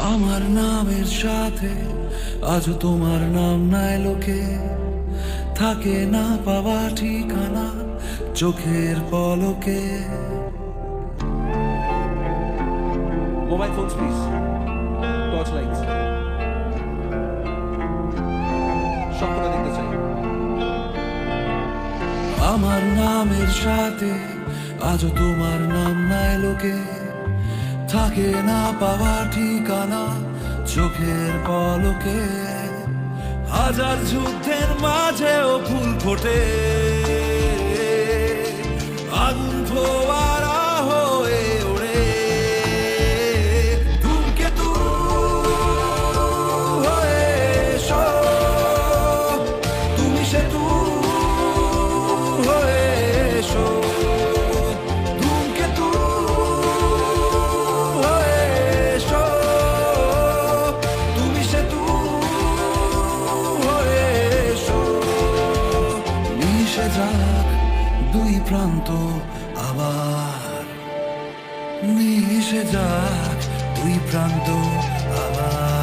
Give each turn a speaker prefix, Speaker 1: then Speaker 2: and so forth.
Speaker 1: আমার নামের সাথে আজও তোমার নাম নাই লোকে, থাকে না পাওয়া ঠিকানা চোখের পলকে।
Speaker 2: Mobile phones, please. Torch lights. সব করে দেখতে চাই।
Speaker 1: আমার নামের সাথে আজও তোমার নাম নাই লোকে, থাকে না পাওয়া ঠিকানা চোখের পলকে। হাজার যুদ্ধের মাঝেও ফুল ফোটে, আগুন ফোয়ারা হয়ে ওড়ে। ধূমকেতু হয়ে এসো, তুমি সেতু হয়ে এসো। ধূমকেতু হয়ে এসো, তুমি সেতু হয়ে এসো। মিশে যাক দুই প্রান্ত আবার, মিশে যাক দুই প্রান্ত আবার।